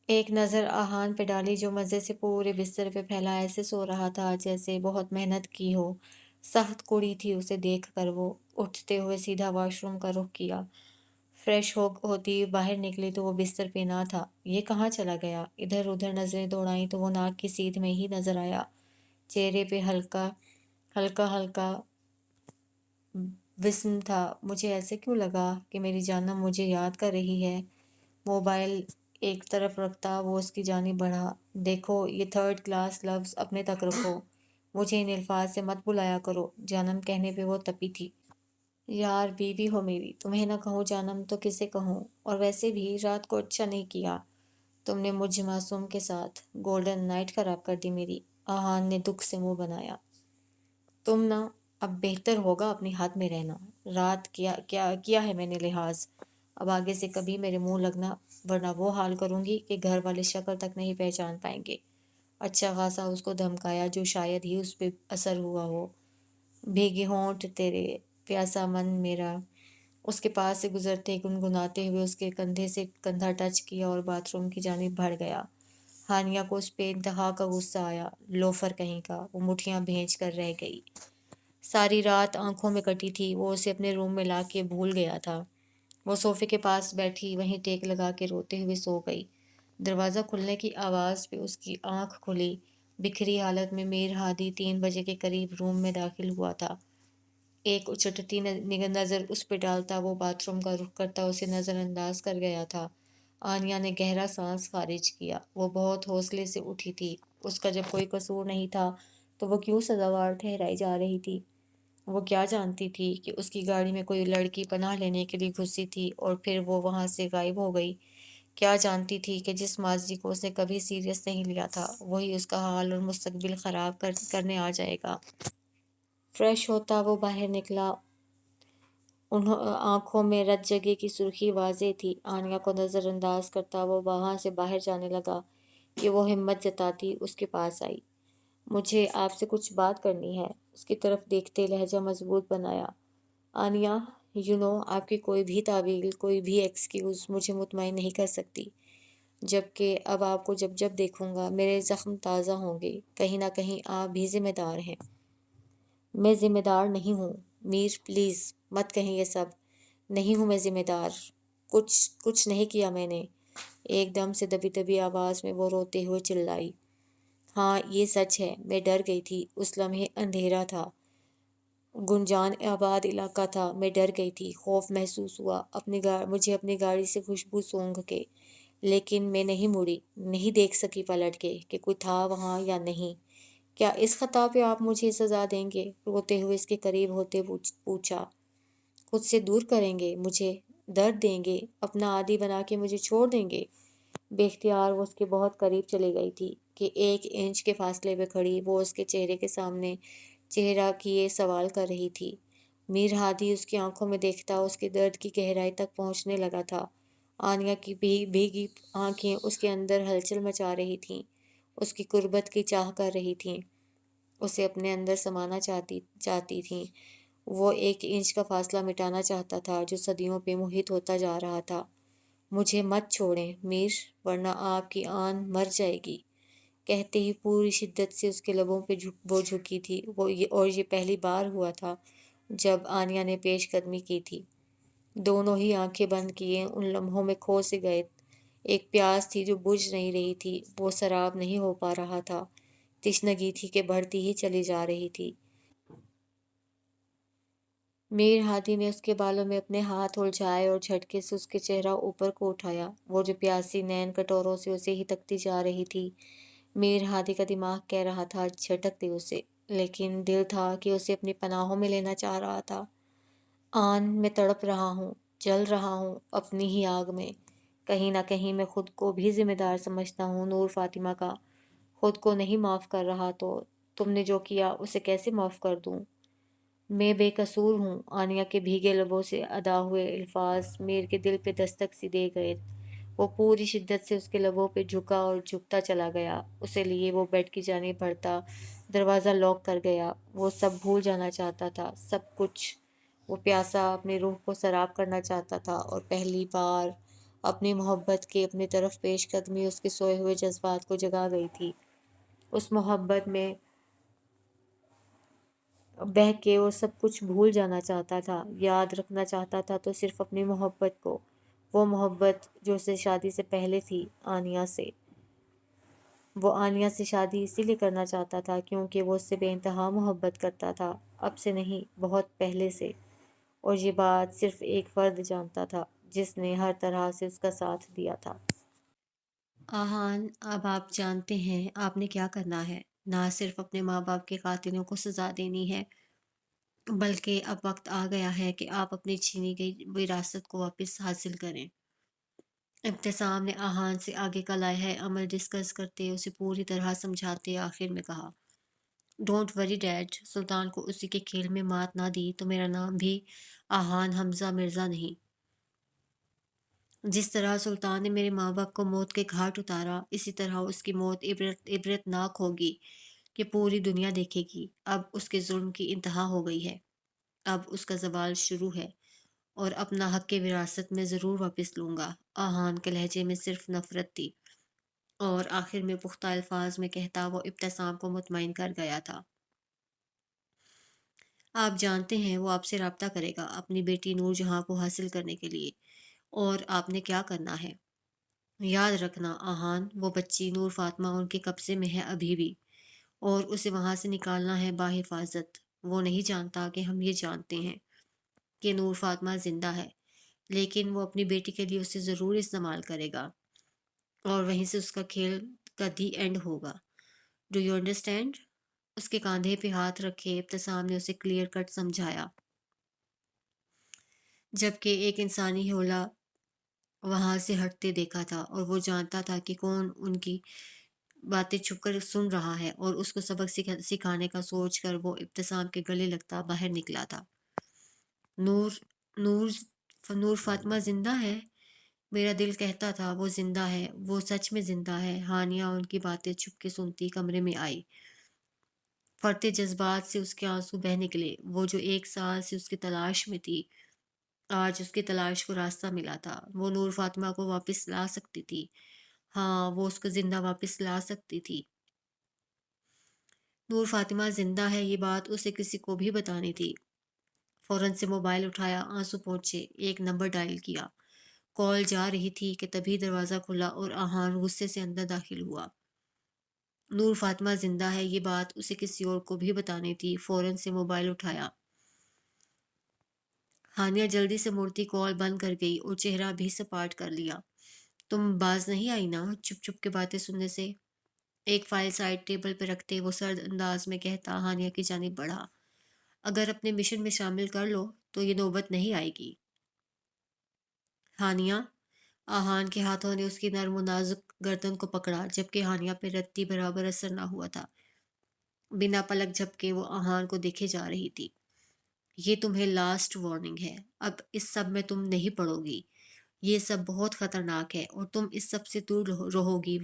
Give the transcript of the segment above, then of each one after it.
ایک نظر آہان پہ ڈالی جو مزے سے پورے بستر پہ پھیلا ایسے سو رہا تھا جیسے بہت محنت کی ہو۔ سخت کڑی تھی اسے دیکھ کر وہ اٹھتے ہوئے سیدھا واش روم کا رخ کیا۔ فریش ہوتی باہر نکلی تو وہ بستر پہ نہ تھا۔ یہ کہاں چلا گیا؟ ادھر ادھر نظریں دوڑائیں تو وہ ناک کی سیدھ میں ہی نظر آیا۔ چہرے پہ ہلکا ہلکا ہلکا وسم تھا۔ مجھے ایسے کیوں لگا کہ میری جانم مجھے یاد کر رہی ہے؟ موبائل ایک طرف رکھتا وہ اس کی جانب بڑھا۔ دیکھو یہ تھرڈ کلاس لفظ اپنے تک رکھو، مجھے ان الفاظ سے مت بلایا کرو۔ جانم کہنے پہ وہ تپی تھی۔ یار بیوی ہو میری، تمہیں نہ کہوں جانم تو کسے کہوں؟ اور ویسے بھی رات کو اچھا نہیں کیا تم نے مجھ معصوم کے ساتھ، گولڈن نائٹ خراب کر دی میری۔ آہان نے دکھ سے منہ بنایا۔ تم نہ اب بہتر ہوگا اپنی حد میں رہنا۔ رات کیا ہے میں نے لحاظ، اب آگے سے کبھی میرے منہ لگنا ورنہ وہ حال کروں گی کہ گھر والے شکل تک نہیں پہچان پائیں گے۔ اچھا خاصا اس کو دھمکایا جو شاید ہی اس پہ اثر ہوا ہو۔ بھیگے ہونٹ تیرے، پیاسا من میرا۔ اس کے پاس سے گزرتے گنگناتے ہوئے اس کے کندھے سے کندھا ٹچ کیا اور باتھ روم کی جانب بڑھ گیا۔ ہانیہ کو اس پہ انتہا کا غصہ آیا۔ لوفر کہیں کا، وہ مٹھیاں بھینچ کر رہ گئی۔ ساری رات آنکھوں میں کٹی تھی، وہ اسے اپنے روم میں لا کے بھول گیا تھا۔ وہ صوفے کے پاس بیٹھی وہیں ٹیک لگا کے روتے ہوئے سو گئی۔ دروازہ کھلنے کی آواز پہ اس کی آنکھ کھلی۔ بکھری حالت میں میر ہادی 3 بجے کے قریب روم میں داخل ہوا تھا۔ ایک اچٹتی نظر اس پہ ڈالتا وہ باتھ روم کا رخ کرتا اسے نظر انداز کر گیا تھا۔ آنیہ نے گہرا سانس خارج کیا۔ وہ بہت حوصلے سے اٹھی تھی۔ اس کا جب کوئی قصور نہیں تھا تو وہ کیوں سزاوار ٹھہرائی جا رہی تھی؟ وہ کیا جانتی تھی کہ اس کی گاڑی میں کوئی لڑکی پناہ لینے کے لیے گھسی تھی اور پھر وہ وہاں سے غائب ہو گئی؟ کیا جانتی تھی کہ جس ماضی کو اس نے کبھی سیریس نہیں لیا تھا وہی اس کا حال اور مستقبل خراب کرنے آ جائے گا؟ فریش ہوتا وہ باہر نکلا۔ آنکھوں میں رت جگہ کی سرخی واضح تھی۔ آنیہ کو نظر انداز کرتا وہ وہاں سے باہر جانے لگا کہ وہ ہمت جتاتی اس کے پاس آئی۔ مجھے آپ سے کچھ بات کرنی ہے، اس کی طرف دیکھتے لہجہ مضبوط بنایا۔ آنیہ، آپ کی کوئی بھی تعویل، کوئی بھی ایکسکیوز مجھے مطمئن نہیں کر سکتی، جبکہ اب آپ کو جب جب دیکھوں گا میرے زخم تازہ ہوں گے۔ کہیں نہ کہیں آپ بھی ذمہ دار ہیں۔ میں ذمہ دار نہیں ہوں میر، پلیز مت کہیں یہ سب۔ نہیں ہوں میں ذمہ دار، کچھ نہیں کیا میں نے، ایک دم سے دبی دبی آواز میں وہ روتے ہوئے چلائی۔ ہاں یہ سچ ہے، میں ڈر گئی تھی، اس لمحے اندھیرا تھا، گنجان آباد علاقہ تھا، میں ڈر گئی تھی، خوف محسوس ہوا مجھے اپنی گاڑی سے خوشبو سونگھ کے، لیکن میں نہیں مڑی، نہیں دیکھ سکی پلٹ کے کہ کوئی تھا وہاں یا نہیں۔ کیا اس خطا پہ آپ مجھے سزا دیں گے؟ روتے ہوئے اس کے قریب ہوتے پوچھا۔ خود سے دور کریں گے مجھے، درد دیں گے، اپنا عادی بنا کے مجھے چھوڑ دیں گے؟ بے اختیار وہ اس کے بہت قریب چلی گئی تھی کہ 1 انچ کے فاصلے پہ کھڑی وہ اس کے چہرے کے سامنے چہرہ کیے سوال کر رہی تھی۔ میر ہادی اس کی آنکھوں میں دیکھتا اس کے درد کی گہرائی تک پہنچنے لگا تھا۔ آنیہ کی بھیگی آنکھیں اس کے اندر ہلچل مچا رہی تھیں، اس کی قربت کی چاہ کر رہی تھیں، اسے اپنے اندر سمانا چاہتی تھیں۔ وہ 1 انچ کا فاصلہ مٹانا چاہتا تھا جو صدیوں پہ محیط ہوتا جا رہا تھا۔ مجھے مت چھوڑیں میر، ورنہ آپ کی آن مر جائے گی، کہتے ہی پوری شدت سے اس کے لبوں پہ وہ جھکی تھی۔ اور یہ پہلی بار ہوا تھا جب آنیہ نے پیش قدمی کی تھی۔ دونوں ہی آنکھیں بند کیے ان لمحوں میں کھو سے گئے۔ ایک پیاس تھی جو بجھ نہیں رہی تھی، وہ سراب نہیں ہو پا رہا تھا، تشنگی تھی کہ بڑھتی ہی چلی جا رہی تھی۔ میر ہادی نے اس کے بالوں میں اپنے ہاتھ الجھائے اور جھٹکے سے اس کے چہرہ اوپر کو اٹھایا۔ وہ جو پیاسی نین کٹوروں سے اسے ہی تکتی جا رہی تھی۔ میر ہادی کا دماغ کہہ رہا تھا جھٹک دے اسے، لیکن دل تھا کہ اسے اپنی پناہوں میں لینا چاہ رہا تھا۔ میں تڑپ رہا ہوں، جل رہا ہوں اپنی ہی آگ میں۔ کہیں نہ کہیں میں خود کو بھی ذمہ دار سمجھتا ہوں نور فاطمہ کا۔ خود کو نہیں معاف کر رہا تو تم نے جو کیا اسے کیسے معاف کر دوں؟ میں بے قصور ہوں۔ آنیہ کے بھیگے لبوں سے ادا ہوئے الفاظ میر کے دل پہ دستک سی دے گئے۔ وہ پوری شدت سے اس کے لبوں پہ جھکا اور جھکتا چلا گیا۔ اسے لیے وہ بیڈ کی جانب بڑھتا، دروازہ لاک کر گیا۔ وہ سب بھول جانا چاہتا تھا، سب کچھ۔ وہ پیاسا اپنی روح کو سراب کرنا چاہتا تھا اور پہلی بار اپنی محبت کی اپنی طرف پیش قدمی اس کے سوئے ہوئے جذبات کو جگا گئی تھی۔ اس محبت میں بہہ کے وہ سب کچھ بھول جانا چاہتا تھا، یاد رکھنا چاہتا تھا تو صرف اپنی محبت کو، وہ محبت جو اسے شادی سے پہلے تھی، آنیا سے۔ وہ آنیا سے شادی اسی لیے کرنا چاہتا تھا کیونکہ وہ اس سے بے انتہا محبت کرتا تھا، اب سے نہیں، بہت پہلے سے۔ اور یہ بات صرف ایک فرد جانتا تھا جس نے ہر طرح سے اس کا ساتھ دیا تھا۔ آہان، اب آپ جانتے ہیں آپ نے کیا کرنا ہے۔ نہ صرف اپنے ماں باپ کے قاتلوں کو سزا دینی ہے، بلکہ اب وقت آ گیا ہے کہ آپ اپنی چھینی گئی وراثت کو واپس حاصل کریں۔ ابتسام نے آہان سے آگے کا لائحہ عمل ڈسکس کرتے، اسے پوری طرح سمجھاتے آخر میں کہا، ڈونٹ وری ڈیڈ، سلطان کو اسی کے کھیل میں مات نہ دی تو میرا نام بھی آہان حمزہ مرزا نہیں۔ جس طرح سلطان نے میرے ماں باپ کو موت کے گھاٹ اتارا، اسی طرح اس کی موت عبرت ناک ہوگی کہ پوری دنیا دیکھے گی۔ اب اس کے ظلم کی انتہا ہو گئی ہے، اب اس کا زوال شروع ہے، اور اپنا حق وراثت میں ضرور واپس لوں گا۔ آہان کے لہجے میں صرف نفرت تھی، اور آخر میں پختہ الفاظ میں کہتا وہ ابتسام کو مطمئن کر گیا تھا۔ آپ جانتے ہیں وہ آپ سے رابطہ کرے گا اپنی بیٹی نور جہاں کو حاصل کرنے کے لیے، اور آپ نے کیا کرنا ہے۔ یاد رکھنا آہان، وہ بچی نور فاطمہ ان کے قبضے میں ہے ابھی بھی، اور اسے وہاں سے نکالنا ہے باحفاظت۔ وہ نہیں جانتا کہ ہم یہ جانتے ہیں کہ نور فاطمہ زندہ ہے، لیکن وہ اپنی بیٹی کے لیے اسے ضرور استعمال کرے گا، اور وہیں سے اس کا کھیل کا دی اینڈ ہوگا۔ Do you understand? اس کے کاندھے پہ ہاتھ رکھے ابتسام نے اسے کلیئر کٹ سمجھایا، جبکہ ایک انسانی حوالہ وہاں سے ہٹتے دیکھا تھا، اور وہ جانتا تھا کہ کون ان کی باتیں چھپ کر سن رہا ہے، اور اس کو سبق سکھانے کا سوچ کر وہ ابتسام کے گلے لگتا باہر نکلا تھا۔ نور نور نور فاطمہ زندہ ہے؟ میرا دل کہتا تھا وہ زندہ ہے، وہ سچ میں زندہ ہے۔ ہانیہ ان کی باتیں چھپ کے سنتی کمرے میں آئی، پھٹتے جذبات سے اس کے آنسو بہہ نکلے۔ وہ جو ایک سال سے اس کی تلاش میں تھی، آج اس کی تلاش کو راستہ ملا تھا۔ وہ نور فاطمہ کو واپس لا سکتی تھی، ہاں وہ اس کو زندہ واپس لا سکتی تھی۔ نور فاطمہ زندہ ہے، یہ بات اسے کسی کو بھی بتانی تھی۔ فوراً سے موبائل اٹھایا، آنسو پہنچے، ایک نمبر ڈائل کیا۔ کال جا رہی تھی کہ تبھی دروازہ کھلا اور آہان غصے سے اندر داخل ہوا۔ نور فاطمہ زندہ ہے، یہ بات اسے کسی اور کو بھی بتانی تھی۔ فوراً سے موبائل اٹھایا۔ ہانیہ جلدی سے مڑتی کال بند کر گئی اور چہرہ بھی سپاٹ کر لیا۔ تم باز نہیں آئی نا چپ چپ کے باتیں سننے سے؟ ایک فائل سائڈ ٹیبل پہ رکھتے وہ سرد انداز میں کہتا، ہانیہ کی جانب بڑھا، اگر اپنے مشن میں شامل کر لو تو یہ نوبت نہیں آئے گی۔ ہانیہ، آہان کے ہاتھوں نے اس کی نرم و نازک گردن کو پکڑا، جبکہ ہانیہ پہ رتی برابر اثر نہ ہوا تھا۔ بنا پلک جھپکے وہ آہان کو دیکھے جا رہی تھی۔ یہ تمہیں لاسٹ وارننگ ہے، اب اس سب میں تم نہیں پڑو گی۔ یہ سب بہت خطرناک ہے اور تم اس سب سے دور رہو گی،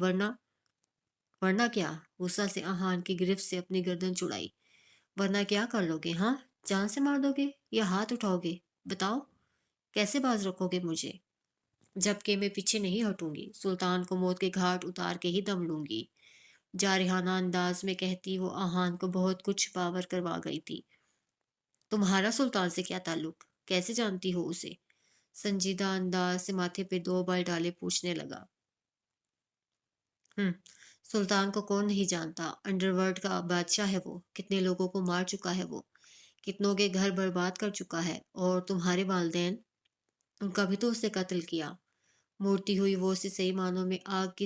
ورنہ کیا؟ غصہ سے آہان کی گرفت سے اپنی گردن چھڑائی۔ ورنہ کیا کر لو گے؟ ہاں، جان سے مار دو گے یا ہاتھ اٹھاؤ گے؟ بتاؤ، کیسے باز رکھو گے مجھے؟ جبکہ میں پیچھے نہیں ہٹوں گی، سلطان کو موت کے گھاٹ اتار کے ہی دم لوں گی، جارحانہ انداز میں کہتی وہ آہان کو بہت کچھ باور کروا گئی تھی۔ تمہارا سلطان سے کیا تعلق؟ کیسے جانتی ہو اسے؟ سنجیدہ انداز سے ماتھے پہ 2 بال ڈالے پوچھنے لگا۔ سلطان کو کون نہیں جانتا، انڈر ورلڈ کا بادشاہ ہے وہ، کتنے لوگوں کو مار چکا ہے وہ، کتنوں کے گھر برباد کر چکا ہے، اور تمہارے والدین، ان کا بھی تو اس نے قتل کیا۔ مورتی ہوئی وہ اسے صحیح معنوں میں آگ کی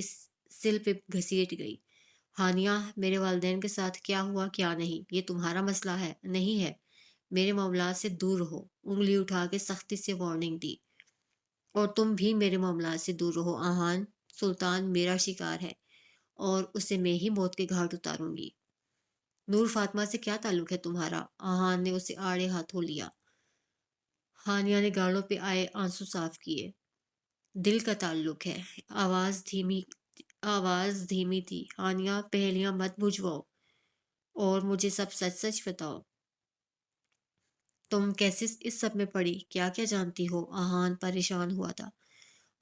سل پہ گھسیٹ گئی۔ ہانیہ، میرے والدین کے ساتھ کیا ہوا کیا نہیں یہ تمہارا مسئلہ ہے، نہیں ہے۔ میرے معاملات سے دور رہو، انگلی اٹھا کے سختی سے وارننگ دی۔ اور تم بھی میرے معاملات سے دور رہو آہان، سلطان میرا شکار ہے، اور اسے میں ہی موت کے گھاٹ اتاروں گی۔ نور فاطمہ سے کیا تعلق ہے تمہارا؟ آہان نے اسے آڑے ہاتھوں لیا۔ ہانیہ نے گاڑوں پہ آئے آنسو صاف کیے۔ دل کا تعلق ہے۔ آواز دھیمی تھی۔ ہانیہ، پہلیاں مت بجھواؤ اور مجھے سب سچ سچ بتاؤ، تم کیسے اس سب میں پڑی، کیا کیا جانتی ہو؟ آہان پریشان ہوا تھا۔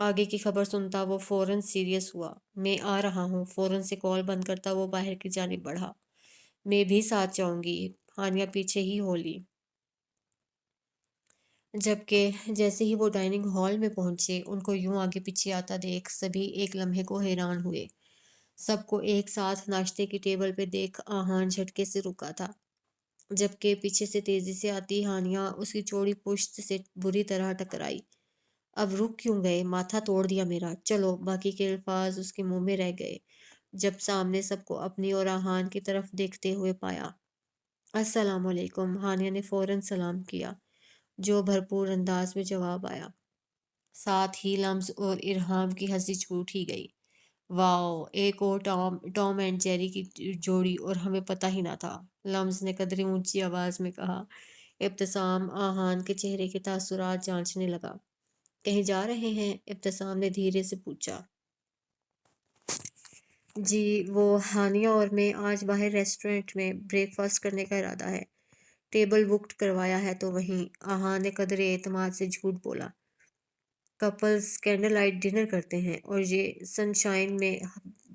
آگے کی خبر سنتا وہ فوراً سیریس ہوا۔ میں آ رہا ہوں، فوراً سے کال بند کرتا وہ باہر کی جانب بڑھا۔ میں بھی ساتھ جاؤں گی، ہانیہ پیچھے ہی ہولی۔ جبکہ جیسے ہی وہ ڈائننگ ہال میں پہنچے، ان کو یوں آگے پیچھے آتا دیکھ سبھی ایک لمحے کو حیران ہوئے۔ سب کو ایک ساتھ ناشتے کی ٹیبل پہ دیکھ آہان جھٹکے سے رکا تھا، جبکہ پیچھے سے تیزی سے آتی ہانیہ اس کی چوڑی پشت سے بری طرح ٹکرائی۔ اب رک کیوں گئے؟ ماتھا توڑ دیا میرا، چلو۔ باقی کے الفاظ اس کے منہ میں رہ گئے جب سامنے سب کو اپنی اور آہان کی طرف دیکھتے ہوئے پایا۔ السلام علیکم، ہانیہ نے فوراً سلام کیا، جو بھرپور انداز میں جواب آیا۔ ساتھ ہی لمز اور ارہام کی ہنسی چھوٹ ہی گئی۔ واؤ، ایک اور ٹام اینڈ جیری کی جوڑی، اور ہمیں پتہ ہی نہ تھا، لمز نے قدرے اونچی آواز میں کہا۔ ابتسام آہان کے چہرے کے تاثرات جانچنے لگا۔ کہیں جا رہے ہیں؟ ابتسام نے دھیرے سے پوچھا۔ جی، وہ ہانیہ اور میں آج باہر ریسٹورنٹ میں بریک فاسٹ کرنے کا ارادہ ہے۔ ٹیبل بکڈ کروایا ہے تو وہیں۔ آہان نے قدرے اعتماد سے جھوٹ بولا۔ کپلز کینڈل لائٹ ڈنر کرتے ہیں اور یہ سن شائن میں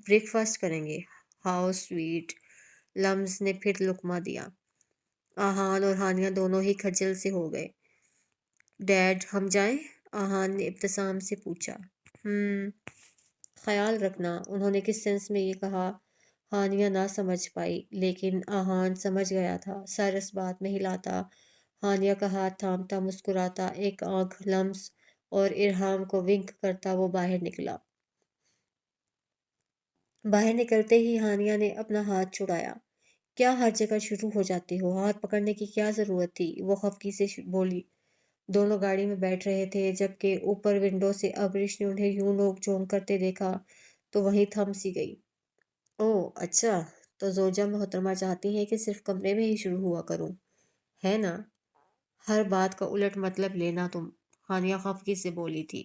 بریک فاسٹ کریں گے؟ ہاؤ سویٹ، لمز نے پھر لقمہ دیا۔ آہان اور ہانیہ دونوں ہی کھجل سے ہو گئے۔ ڈیڈ، ہم جائیں؟ آہان نے ابتسام سے پوچھا۔ خیال رکھنا، انہوں نے کس سینس میں یہ کہا ہانیہ نہ سمجھ پائی، لیکن آہان سمجھ گیا تھا۔ سر اس بات میں ہلاتا، ہانیہ کا ہاتھ تھامتا، مسکراتا، ایک آنکھ لمز اور ارہام کو ونک کرتا وہ باہر نکلا۔ باہر نکلتے ہی ہانیہ نے اپنا ہاتھ چھڑایا۔ کیا ہر جگہ شروع ہو جاتے ہو؟ ہاتھ پکڑنے کی کیا ضرورت تھی؟ وہ خفگی سے بولی۔ دونوں گاڑی میں بیٹھ رہے تھے، جبکہ اوپر ونڈو سے ابرش نے انہیں یوں نوک جھونک کرتے دیکھا تو وہیں تھم سی گئی۔ اوہ اچھا، تو زوجہ محترمہ چاہتی ہیں کہ صرف کمرے میں ہی شروع ہوا کروں، ہے نا؟ ہر بات کا الٹ مطلب لینا تم، ہانیہ خفگی سے بولی تھی،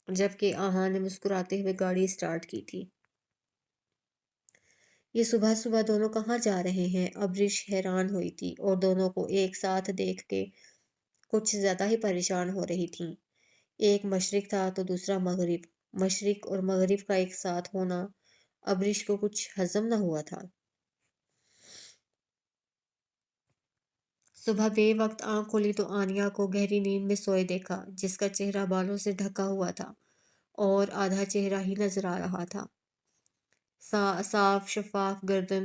جبکہ آہان نے مسکراتے ہوئے گاڑی سٹارٹ کی تھی۔ یہ صبح صبح دونوں کہاں جا رہے ہیں؟ ابرش حیران ہوئی تھی اور دونوں کو ایک ساتھ دیکھ کے کچھ زیادہ ہی پریشان ہو رہی تھیں۔ ایک مشرق تھا تو دوسرا مغرب۔ مشرق اور مغرب کا ایک ساتھ ہونا ابرش کو کچھ ہضم نہ ہوا تھا۔ صبح بے وقت آنکھ کھولی تو آنیہ کو گہری نیند میں سوئے دیکھا، جس کا چہرہ بالوں سے ڈھکا ہوا تھا اور آدھا چہرہ ہی نظر آ رہا تھا۔ صاف شفاف گردن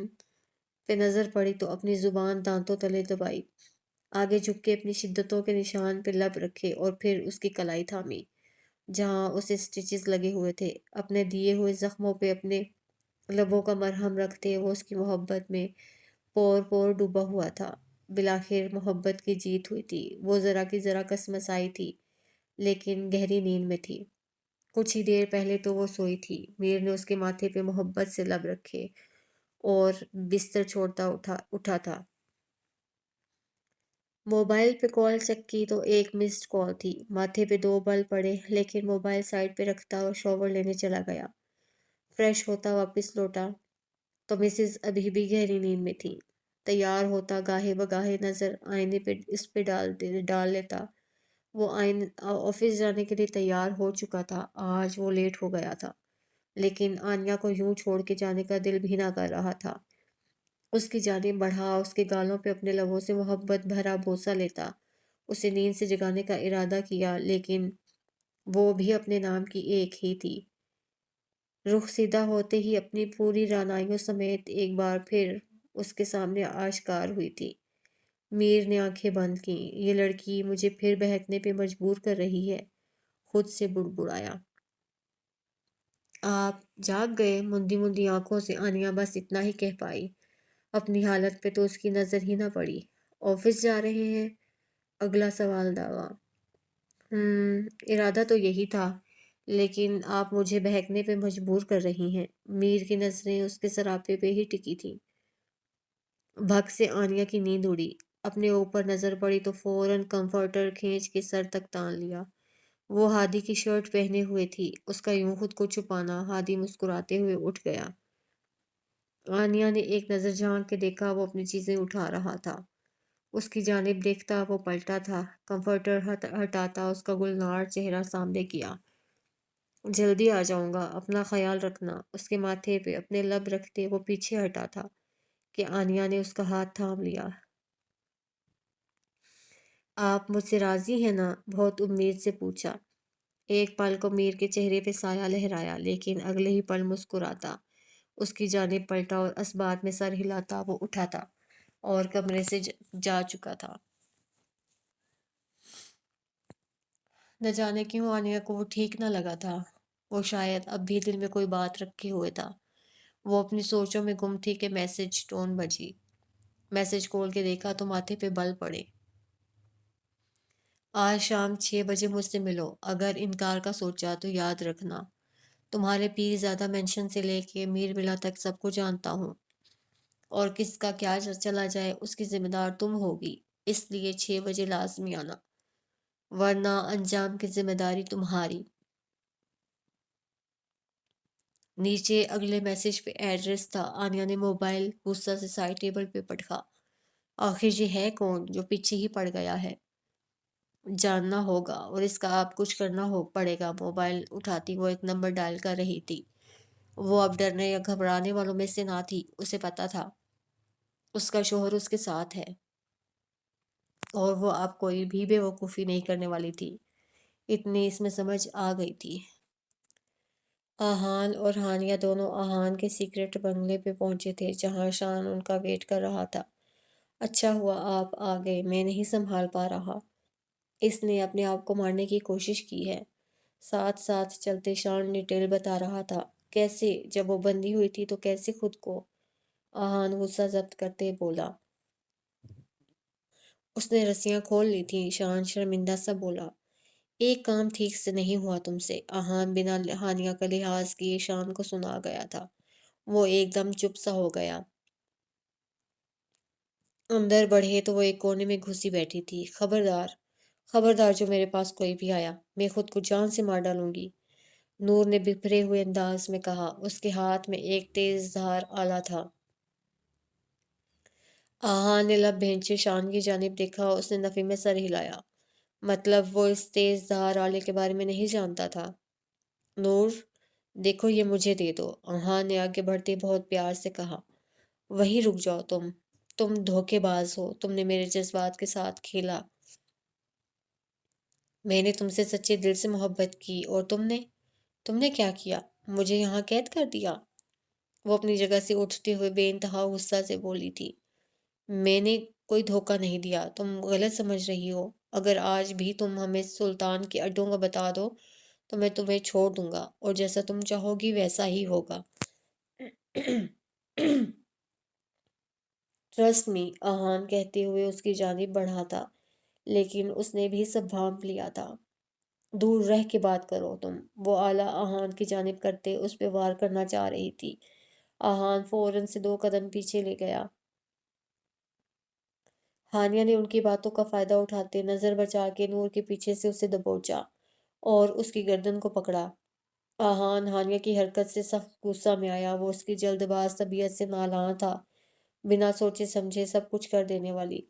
پہ نظر پڑی تو اپنی زبان دانتوں تلے دبائی، آگے جھک کے اپنی شدتوں کے نشان پہ لب رکھے اور پھر اس کی کلائی تھامی جہاں اسے سٹیچز لگے ہوئے تھے۔ اپنے دیے ہوئے زخموں پہ اپنے لبوں کا مرہم رکھتے وہ اس کی محبت میں پور پور ڈوبا ہوا تھا۔ بالآخر محبت کی جیت ہوئی تھی۔ وہ ذرا کی ذرا کسمسائی تھی، لیکن گہری نیند میں تھی۔ کچھ ہی دیر پہلے تو وہ سوئی تھی۔ میر نے اس کے ماتھے پہ محبت سے لب رکھے اور بستر چھوڑتا اٹھا تھا۔ موبائل پہ کال چیک کی تو ایک مسڈ کال تھی۔ ماتھے پہ دو بل پڑے، لیکن موبائل سائڈ پہ رکھتا اور شاور لینے چلا گیا۔ فریش ہوتا واپس لوٹا تو مسز ابھی بھی گہری نیند میں تھی۔ تیار ہوتا گاہے بگاہے نظر آئینے پہ اس پہ ڈال لیتا۔ وہ آفس جانے کے لیے تیار ہو چکا تھا۔ آج وہ لیٹ ہو گیا تھا، لیکن آنیہ کو یوں چھوڑ کے جانے کا دل بھی نہ کر رہا تھا۔ اس کی جانب بڑھا، اس کے گالوں پہ اپنے لبوں سے محبت بھرا بوسہ لیتا، اسے نیند سے جگانے کا ارادہ کیا، لیکن وہ بھی اپنے نام کی ایک ہی تھی۔ رخ سیدھا ہوتے ہی اپنی پوری رعنائیوں سمیت ایک بار پھر اس کے سامنے آشکار ہوئی تھی۔ میر نے آنکھیں بند کیں۔ یہ لڑکی مجھے پھر بہکنے پہ مجبور کر رہی ہے، خود سے بڑبڑایا۔ آپ جاگ گئے؟ مندی مندی آنکھوں سے آنیہ بس اتنا ہی کہہ پائی۔ اپنی حالت پہ تو اس کی نظر ہی نہ پڑی۔ آفس جا رہے ہیں؟ اگلا سوال داغا۔ ارادہ تو یہی تھا، لیکن آپ مجھے بہکنے پہ مجبور کر رہی ہیں۔ میر کی نظریں اس کے سراپے پہ ہی ٹکی تھیں۔ بھگ سے آنیہ کی نیند اڑی۔ اپنے اوپر نظر پڑی تو فوراً کمفرٹر کھینچ کے سر تک تان لیا۔ وہ ہادی کی شرٹ پہنے ہوئے تھی، اس کا یوں خود کو چھپانا۔ ہادی مسکراتے ہوئے اٹھ گیا۔ آنیہ نے ایک نظر جھانک کے دیکھا، وہ اپنی چیزیں اٹھا رہا تھا۔ اس کی جانب دیکھتا وہ پلٹا تھا، کمفرٹر ہٹاتا، اس کا گلنار چہرہ سامنے کیا۔ جلدی آ جاؤں گا، اپنا خیال رکھنا۔ اس کے ماتھے پہ اپنے لب رکھتے وہ پیچھے ہٹا تھا کہ آنیا نے اس کا ہاتھ تھام لیا۔ آپ مجھ سے راضی ہیں نا؟ بہت امید سے پوچھا۔ ایک پل کو میر کے چہرے پہ سایہ لہرایا، لیکن اگلے ہی پل مسکراتا اس کی جانب پلٹا اور اسبات میں سر ہلاتا وہ اٹھا تھا اور کمرے سے جا چکا تھا۔ نہ جانے کیوں آنیا کو وہ ٹھیک نہ لگا تھا۔ وہ شاید اب بھی دل میں کوئی بات رکھے ہوئے تھا۔ وہ اپنی سوچوں میں گم تھی کہ میسج ٹون بجی۔ میسج کھول کے دیکھا تو ماتھے پہ بل پڑے۔ آج شام 6 بجے مجھ سے ملو، اگر انکار کا سوچا تو یاد رکھنا تمہارے پیر زیادہ مینشن سے لے کے میر ولا تک سب کو جانتا ہوں، اور کس کا کیا چلا جائے اس کی ذمہ دار تم ہوگی، اس لیے 6 بجے لازمی آنا، ورنہ انجام کی ذمہ داری تمہاری۔ نیچے اگلے میسج پہ ایڈریس تھا۔ آنیا نے موبائل غصہ سے سائڈ ٹیبل پہ پٹکا۔ آخر یہ ہے کون جو پیچھے ہی پڑ گیا ہے؟ جاننا ہوگا اور اس کا آپ کچھ کرنا پڑے گا۔ موبائل اٹھاتی وہ ایک نمبر ڈائل کر رہی تھی۔ وہ اب ڈرنے یا گھبرانے والوں میں سے نہ تھی۔ اسے پتا تھا اس کا شوہر اس کے ساتھ ہے اور وہ اب کوئی بھی بے وقوفی نہیں کرنے والی تھی۔ اتنی اس میں سمجھ آ گئی تھی۔ آہان اور ہانیہ دونوں آہان کے سیکرٹ بنگلے پہ پہنچے تھے جہاں شان ان کا ویٹ کر رہا تھا۔ اچھا ہوا آپ آ گئے، میں نہیں سنبھال پا رہا۔ اس نے اپنے آپ کو مارنے کی کوشش کی ہے۔ ساتھ ساتھ چلتے شان ڈیٹیل بتا رہا تھا۔ کیسے؟ جب وہ بندھی ہوئی تھی تو کیسے خود کو؟ آہان غصہ ضبط کرتے بولا۔ اس نے رسیاں کھول لی تھیں۔ شان شرمندہ سا بولا۔ ایک کام ٹھیک سے نہیں ہوا تم سے۔ آہان بنا ہانیہ کا لحاظ کیے شان کو سنا گیا تھا۔ وہ ایک دم چپ سا ہو گیا۔ اندر بڑھے تو وہ ایک کونے میں گھسی بیٹھی تھی۔ خبردار، خبردار جو میرے پاس کوئی بھی آیا، میں خود کو جان سے مار ڈالوں گی، نور نے بپھرے ہوئے انداز میں کہا۔ اس کے ہاتھ میں ایک تیز دھار آلہ تھا۔ آہان نے لب بھینچے شان کی جانب دیکھا۔ اس نے نفی میں سر ہلایا۔ مطلب وہ اس تیز دھار آلے کے بارے میں نہیں جانتا تھا؟ نور، دیکھو یہ مجھے دے دو، آہان نے آگے بڑھتے بہت پیار سے کہا۔ وہیں رک جاؤ تم دھوکے باز ہو، تم نے میرے جذبات کے ساتھ کھیلا۔ میں نے تم سے سچے دل سے محبت کی اور تم نے کیا کیا؟ مجھے یہاں قید کر دیا۔ وہ اپنی جگہ سے اٹھتے ہوئے بے انتہا غصہ سے بولی تھی۔ میں نے کوئی دھوکہ نہیں دیا، تم غلط سمجھ رہی ہو۔ اگر آج بھی تم ہمیں سلطان کے اڈوں کا بتا دو تو میں تمہیں چھوڑ دوں گا اور جیسا تم چاہو گی ویسا ہی ہوگا۔ ٹرسٹ می، آہان کہتے ہوئے اس کی جانب بڑھا تھا، لیکن اس نے بھی سب بھانپ لیا تھا۔ دور رہ کے بات کرو تم۔ وہ آلہ آہان کی جانب کرتے اس پہ وار کرنا چاہ رہی تھی۔ آہان فوراً سے 2 قدم پیچھے لے گیا۔ ہانیہ نے ان کی باتوں کا فائدہ اٹھاتے نظر بچا کے نور کے پیچھے سے اسے دبوچا اور اس کی گردن کو پکڑا۔ آہان ہانیہ کی حرکت سے سخت غصہ میں آیا۔ وہ اس کی جلد باز طبیعت سے نالاں تھا، بنا سوچے سمجھے سب کچھ کر دینے والی۔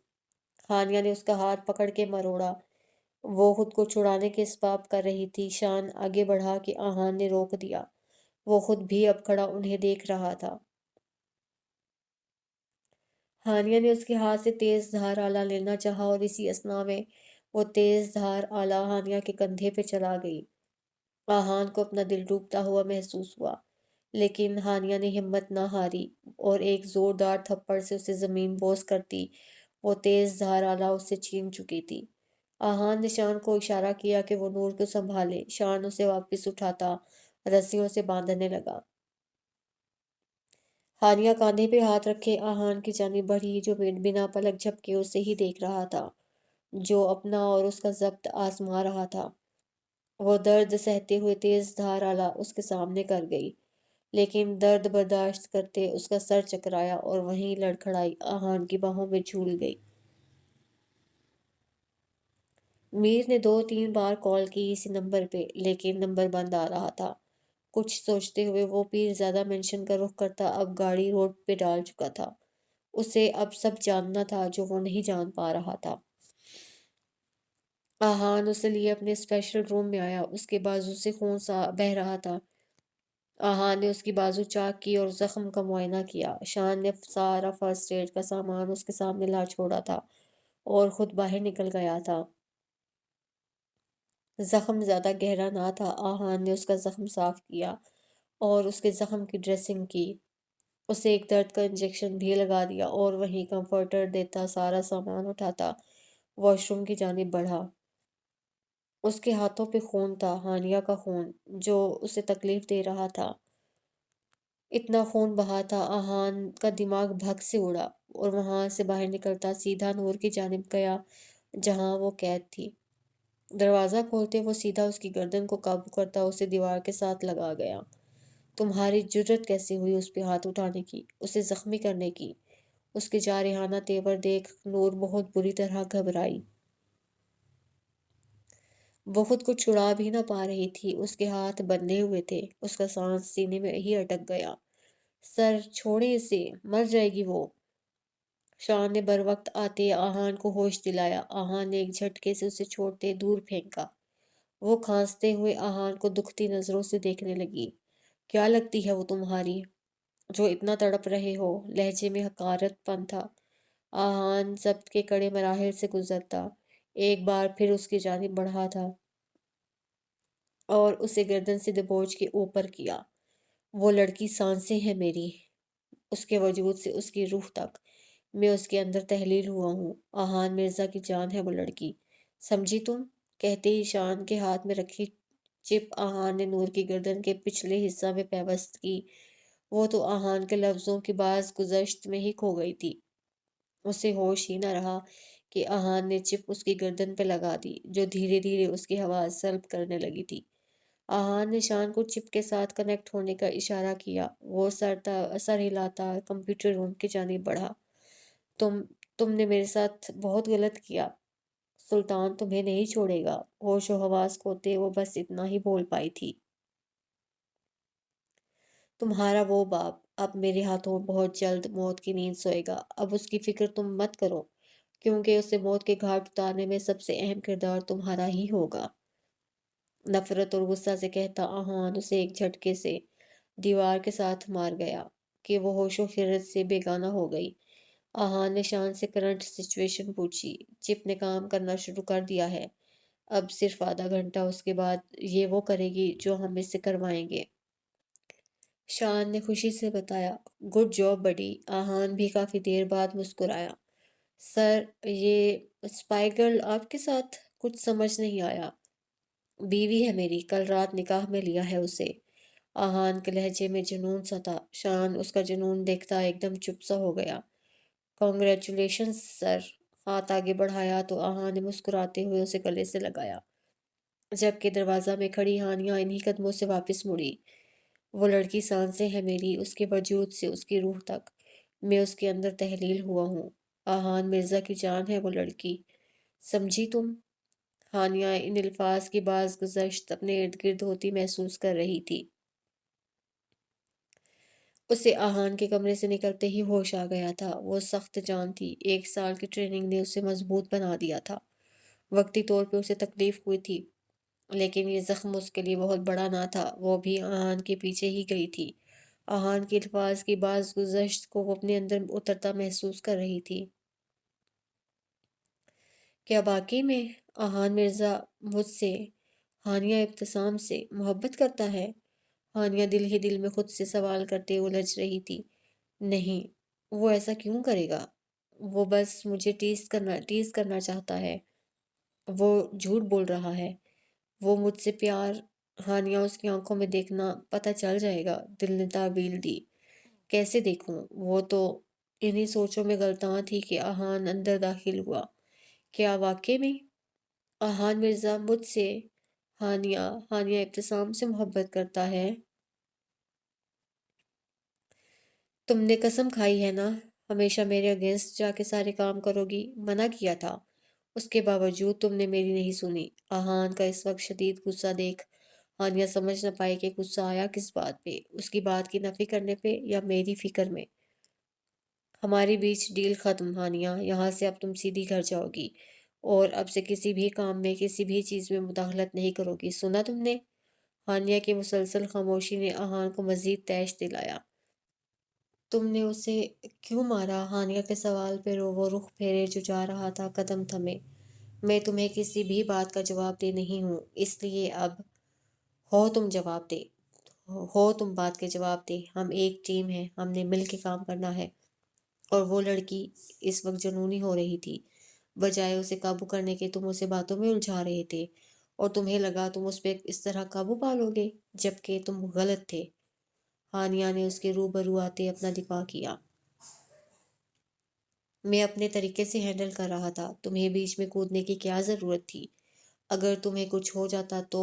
ہانیہ نے اس کا ہاتھ پکڑ کے مروڑا۔ وہ خود کو چھڑانے کے اسباب کر رہی تھی۔ شان آگے بڑھا کہ آہان نے روک دیا۔ وہ خود بھی اب کھڑا انہیں دیکھ رہا تھا۔ ہانیہ نے اس کے ہاتھ سے تیز دھار آلہ لینا چاہا اور اسی اثنا میں وہ تیز دھار آلہ ہانیہ کے کندھے پہ چلا گئی۔ آہان کو اپنا دل ڈوبتا ہوا محسوس ہوا، لیکن ہانیہ نے ہمت نہ ہاری اور ایک زوردار تھپڑ سے اسے زمین بوس کرتی وہ تیز دھار آلہ اس سے چھین چکی تھی۔ آہان نے شان کو اشارہ کیا کہ وہ نور کو سنبھالے۔ شان اسے واپس اٹھاتا رسیوں سے باندھنے لگا۔ ہانیہ کاندھے پہ ہاتھ رکھے آہان کی جانب بڑھی، جو بنا پلک جھپکے اسے ہی دیکھ رہا تھا، جو اپنا اور اس کا ضبط آزما رہا تھا۔ وہ درد سہتے ہوئے تیز دھار آلہ اس کے سامنے کر گئی، لیکن درد برداشت کرتے اس کا سر چکرایا اور وہیں لڑکھڑائی آہان کی باہوں میں جھول گئی۔ میر نے 2-3 بار کال کی اسی نمبر پہ، لیکن نمبر بند آ رہا تھا۔ کچھ سوچتے ہوئے وہ پیر زیادہ مینشن کا رخ کرتا اب گاڑی روڈ پہ ڈال چکا تھا۔ اسے اب سب جاننا تھا جو وہ نہیں جان پا رہا تھا۔ آہان اسے لیے اپنے اسپیشل روم میں آیا۔ اس کے بازو سے خون سا بہہ رہا تھا۔ آہان نے اس کی بازو چاک کی اور زخم کا معائنہ کیا۔ شان نے سارا فرسٹ ایڈ کا سامان اس کے سامنے لا چھوڑا تھا اور خود باہر نکل گیا تھا۔ زخم زیادہ گہرا نہ تھا۔ آہان نے اس کا زخم صاف کیا اور اس کے زخم کی ڈریسنگ کی۔ اسے ایک درد کا انجیکشن بھی لگا دیا اور وہیں کمفرٹر دیتا سارا سامان اٹھاتا واش روم کی جانب بڑھا۔ اس کے ہاتھوں پہ خون تھا، ہانیہ کا خون، جو اسے تکلیف دے رہا تھا۔ اتنا خون بہا تھا، آہان کا دماغ بھگ سے اڑا اور وہاں سے باہر نکلتا سیدھا نور کی جانب گیا جہاں وہ قید تھی۔ دروازہ کھولتے وہ سیدھا اس کی گردن کو قابو کرتا اسے دیوار کے ساتھ لگا گیا۔ تمہاری جرت کیسے ہوئی اس پہ ہاتھ اٹھانے کی، اسے زخمی کرنے کی؟ اس کے جارحانہ تیور دیکھ نور بہت بری طرح گھبرائی۔ وہ خود کو چھڑا بھی نہ پا رہی تھی، اس کے ہاتھ بندھے ہوئے تھے، اس کا سانس سینے میں ہی اٹک گیا۔ سر چھوڑیں اسے، مر جائے گی وہ۔ شان نے بروقت آتے آہان کو ہوش دلایا۔ آہان نے ایک جھٹکے سے اسے چھوڑتے دور پھینکا۔ وہ کھانستے ہوئے آہان کو دکھتی نظروں سے دیکھنے لگی۔ کیا لگتی ہے وہ تمہاری، جو اتنا تڑپ رہے ہو؟ لہجے میں حقارت پن تھا۔ آہان ضبط کے کڑے مراحل سے گزرتا ایک بار پھر اس کی جانب بڑھا تھا اور اسے گردن سے دبوچ کے اوپر کیا۔ وہ لڑکی سانسیں ہیں میری، اس کے وجود سے اس کی روح تک، میں اس کے اندر تحلیل ہوا ہوں۔ آہان مرزا کی جان ہے وہ لڑکی، سمجھی تم؟ کہتے ہی شان کے ہاتھ میں رکھی چپ آہان نے نور کی گردن کے پچھلے حصہ میں پیوست کی۔ وہ تو آہان کے لفظوں کی باز گزشت میں ہی کھو گئی تھی۔ اسے ہوش ہی نہ رہا کہ آہان نے چپ اس کی گردن پہ لگا دی، جو دھیرے دھیرے اس کی حواس سلب کرنے لگی تھی۔ آہان نے شان کو چپ کے ساتھ کنیکٹ ہونے کا اشارہ کیا۔ وہ سر ہلاتا کمپیوٹر روم کی جانب بڑھا۔ تم تم نے میرے ساتھ بہت غلط کیا، سلطان تمہیں نہیں چھوڑے گا۔ ہوش و حواس کھوتے وہ بس اتنا ہی بول پائی تھی۔ تمہارا وہ باپ اب میرے ہاتھوں بہت جلد موت کی نیند سوئے گا۔ اب اس کی فکر تم مت کرو، کیونکہ اسے موت کے گھاٹ اتارنے میں سب سے اہم کردار تمہارا ہی ہوگا۔ نفرت اور غصہ سے کہتا آہان اسے ایک جھٹکے سے دیوار کے ساتھ مار گیا کہ وہ ہوش و خرد سے بیگانہ ہو گئی۔ آہان نے شان سے کرنٹ سچویشن پوچھی۔ چپ نے کام کرنا شروع کر دیا ہے، اب صرف آدھا گھنٹہ، اس کے بعد یہ وہ کرے گی جو ہم اس سے کروائیں گے۔ شان نے خوشی سے بتایا۔ گڈ جاب بڈی۔ آہان بھی کافی دیر بعد مسکرایا۔ سر، یہ اسپائی گرل آپ کے ساتھ؟ کچھ سمجھ نہیں آیا۔ بیوی ہے میری، کل رات نکاح میں لیا ہے اسے۔ آہان کے لہجے میں جنون سا تھا۔ شان اس کا جنون دیکھتا ایک دم چپ سا ہو گیا۔ کانگریچولیشنز سر۔ ہاتھ آگے بڑھایا تو آہان نے مسکراتے ہوئے اسے گلے سے لگایا، جبکہ دروازہ میں کھڑی ہانیہ انہی قدموں سے واپس مڑی۔ وہ لڑکی سانسیں ہے میری، اس کے وجود سے اس کی روح تک، میں اس کے اندر تحلیل ہوا ہوں۔ آہان مرزا کی جان ہے وہ لڑکی، سمجھی تم؟ ہانیہ ان الفاظ کی باز گزشت اپنے ارد گرد ہوتی محسوس کر رہی تھی۔ اسے آہان کے کمرے سے نکلتے ہی ہوش آ گیا تھا۔ وہ سخت جان تھی، 1 سال کی ٹریننگ نے اسے مضبوط بنا دیا تھا۔ وقتی طور پہ اسے تکلیف ہوئی تھی، لیکن یہ زخم اس کے لیے بہت بڑا نہ تھا۔ وہ بھی آہان کے پیچھے ہی گئی تھی۔ آہان کے الفاظ کی باز گزشت کو وہ اپنے اندر اترتا محسوس کر رہی تھی۔ کیا واقعی میں آہان مرزا مجھ سے، ہانیہ ابتسام سے، محبت کرتا ہے؟ ہانیہ دل ہی دل میں خود سے سوال کرتے الجھ رہی تھی۔ نہیں، وہ ایسا کیوں کرے گا؟ وہ بس مجھے ٹیز کرنا چاہتا ہے۔ وہ جھوٹ بول رہا ہے۔ وہ مجھ سے پیار، ہانیہ اس کی آنکھوں میں دیکھنا، پتہ چل جائے گا، دل نے تعویل دی۔ کیسے دیکھوں؟ وہ تو انہی سوچوں میں غلطاں تھی کہ آہان اندر داخل ہوا۔ کیا واقعی میں آہان مرزا مجھ سے، ہانیہ ابتسام سے محبت کرتا ہے؟ تم نے قسم کھائی ہے نا، ہمیشہ میرے اگینسٹ جا کے سارے کام کرو گی؟ منع کیا تھا، اس کے باوجود تم نے میری نہیں سنی۔ آہان کا اس وقت شدید غصہ دیکھ ہانیہ سمجھ نہ پائی کہ غصہ آیا کس بات پہ، اس کی بات کی نفی کرنے پہ یا میری فکر میں۔ ہماری بیچ ڈیل ختم ہانیہ، یہاں سے اب تم سیدھی گھر جاؤ گی۔ اور اب سے کسی بھی کام میں کسی بھی چیز میں مداخلت نہیں کرو گی، سنا تم نے؟ ہانیہ کی مسلسل خاموشی نے آہان کو مزید تیش دلایا۔ تم نے اسے کیوں مارا؟ ہانیہ کے سوال پہ وہ رخ پھیرے جو جا رہا تھا، قدم تھمے۔ میں تمہیں کسی بھی بات کا جواب دے نہیں ہوں، اس لیے اب ہو تم جواب دے، ہو تم بات کے جواب دے۔ ہم ایک ٹیم ہیں، ہم نے مل کے کام کرنا ہے۔ اور وہ لڑکی اس وقت جنونی ہو رہی تھی۔ بجائے اسے قابو کرنے کے تم اسے باتوں میں الجھا رہے تھے، اور تمہیں لگا تم اس پہ اس طرح قابو پالو گے، جبکہ تم غلط تھے۔ ہانیہ نے اس کے روبرو آتے اپنا دفاع کیا۔ میں اپنے طریقے سے ہینڈل کر رہا تھا، تمہیں بیچ میں کودنے کی کیا ضرورت تھی؟ اگر تمہیں کچھ ہو جاتا تو؟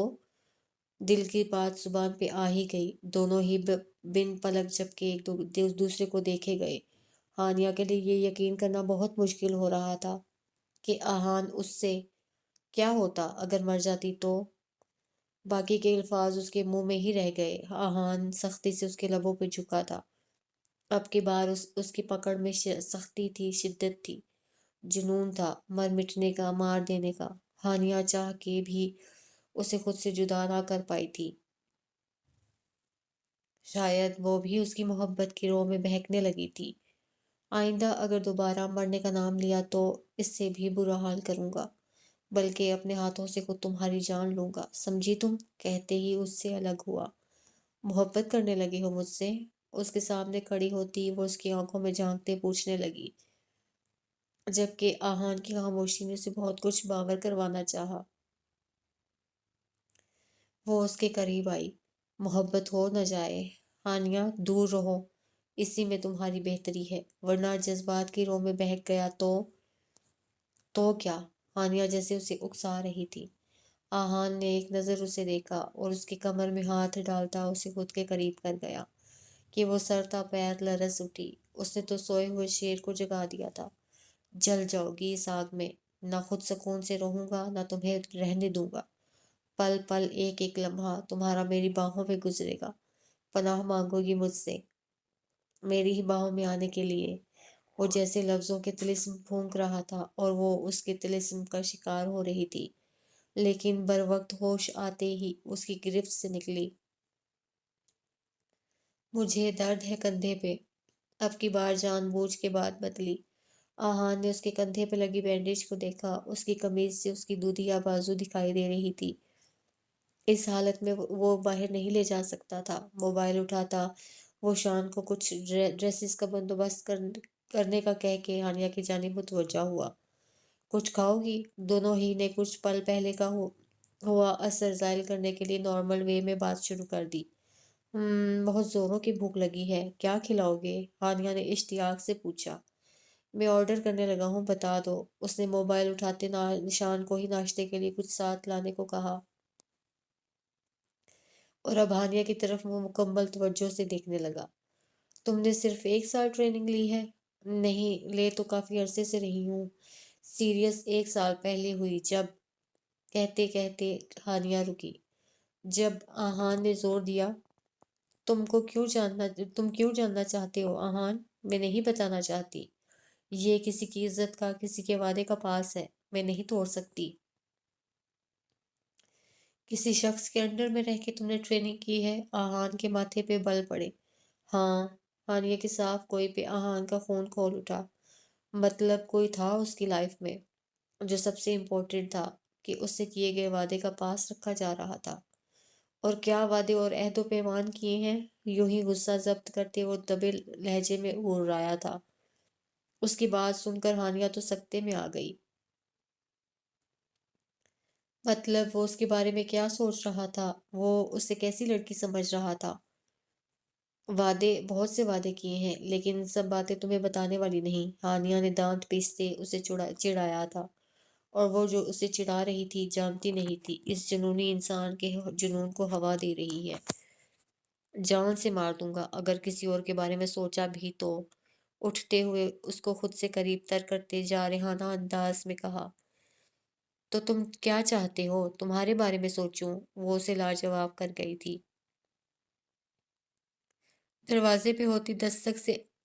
دل کی بات زبان پہ آ ہی گئی۔ دونوں ہی بن پلک جھپکے ایک دوسرے کو دیکھے گئے۔ ہانیہ کے لیے یہ یقین کرنا بہت مشکل ہو رہا تھا کہ آہان اس سے کیا ہوتا اگر مر جاتی تو؟ باقی کے الفاظ اس کے منہ میں ہی رہ گئے۔ آہان سختی سے اس کے لبوں پہ جھکا تھا۔ اب کی بار اس کی پکڑ میں سختی تھی، شدت تھی، جنون تھا، مر مٹنے کا، مار دینے کا۔ ہانیہ چاہ کے بھی اسے خود سے جدا نہ کر پائی تھی۔ شاید وہ بھی اس کی محبت کی رو میں بہکنے لگی تھی۔ آئندہ اگر دوبارہ مرنے کا نام لیا تو اس سے بھی برا حال کروں گا، بلکہ اپنے ہاتھوں سے خود تمہاری جان لوں گا، سمجھی تم؟ کہتے ہی اس سے الگ ہوا۔ محبت کرنے لگی ہو مجھ سے؟ اس کے سامنے کھڑی ہوتی وہ اس کی آنکھوں میں جھانکتے پوچھنے لگی، جبکہ آہان کی خاموشی نے اسے بہت کچھ باور کروانا چاہا۔ وہ اس کے قریب آئی۔ محبت ہو نہ جائے ہانیہ، دور رہو، اسی میں تمہاری بہتری ہے، ورنہ جذبات کی رو میں بہک گیا تو کیا؟ ہانیہ جیسے اسے اکسا رہی تھی۔ آہان نے ایک نظر اسے دیکھا اور اس کی کمر میں ہاتھ ڈالتا اسے خود کے قریب کر گیا کہ وہ سر تا پیر لرز اٹھی۔ اس نے تو سوئے ہوئے شیر کو جگا دیا تھا۔ جل جاؤ گی اس آگ میں، نہ خود سکون سے رہوں گا نہ تمہیں رہنے دوں گا۔ پل پل ایک ایک لمحہ تمہارا میری باہوں میں گزرے گا، پناہ مانگو گی مجھ سے میری ہی باہوں میں آنے کے لیے۔ وہ جیسے لفظوں کے طلسم پھونک رہا تھا اور وہ اس کے طلسم کا شکار ہو رہی تھی، لیکن بروقت ہوش آتے ہی اس کی گرفت سے نکلی۔ مجھے درد ہے کندھے پہ، اب کی بار جان بوجھ کے بات بدلی۔ آہان نے اس کے کندھے پہ لگی بینڈیج کو دیکھا۔ اس کی قمیض سے اس کی دودھیا بازو دکھائی دے رہی تھی۔ اس حالت میں وہ باہر نہیں لے جا سکتا تھا۔ موبائل اٹھاتا وہ شان کو کچھ ڈریسز کا بندوبست کرنے کا کہہ کے ہانیہ کی جانب متوجہ ہوا۔ کچھ کھاؤ گی؟ دونوں ہی نے کچھ پل پہلے کا ہوا اثر زائل کرنے کے لیے نارمل وے میں بات شروع کر دی۔ بہت زوروں کی بھوک لگی ہے، کیا کھلاؤ گے؟ ہانیہ نے اشتیاق سے پوچھا۔ میں آرڈر کرنے لگا ہوں، بتا دو۔ اس نے موبائل اٹھاتے نشان کو ہی ناشتے کے لیے کچھ ساتھ لانے کو کہا، اور اب ہانیہ کی طرف وہ مکمل توجہ سے دیکھنے لگا۔ تم نے صرف 1 سال ٹریننگ لی ہے؟ نہیں، لے تو کافی عرصے سے رہی ہوں، سیریس 1 سال پہلے ہوئی جب… کہتے کہتے ہانیہ رکی۔ جب آہان نے زور دیا، تم کیوں جاننا چاہتے ہو آہان؟ میں نہیں بتانا چاہتی، یہ کسی کی عزت کا، کسی کے وعدے کا پاس ہے، میں نہیں توڑ سکتی۔ کسی شخص کے انڈر میں رہ کے تم نے ٹریننگ کی ہے؟ آہان کے ماتھے پہ بل پڑے۔ ہاں، ہانیہ کے صاف کوئی پہ آہان کا خون کھول اٹھا۔ مطلب کوئی تھا اس کی لائف میں جو سب سے امپورٹنٹ تھا کہ اس سے کیے گئے وعدے کا پاس رکھا جا رہا تھا۔ اور کیا وعدے اور عہد و پیمان کیے ہیں؟ یوں ہی غصہ ضبط کرتے وہ دبے لہجے میں رہا تھا۔ اس کی بات سن کر ہانیہ تو سکتے میں آ گئی۔ مطلب وہ اس کے بارے میں کیا سوچ رہا تھا؟ وہ اسے کیسی لڑکی سمجھ رہا تھا؟ بہت سے وعدے کیے ہیں، لیکن سب باتیں تمہیں بتانے والی نہیں۔ ہانیہ نے دانت پیستے اسے چڑھایا تھا، اور وہ جو اسے چڑھا رہی تھی جانتی نہیں تھی اس جنونی انسان کے جنون کو ہوا دے رہی ہے۔ جان سے مار دوں گا اگر کسی اور کے بارے میں سوچا بھی تو۔ اٹھتے ہوئے اس کو خود سے قریب تر کرتے جارحانہ انداز میں کہا، تو تم کیا چاہتے ہو تمہارے بارے میں سوچوں؟ وہ اسے لاجواب کر گئی تھی۔ دروازے پہ ہوتی دستک سے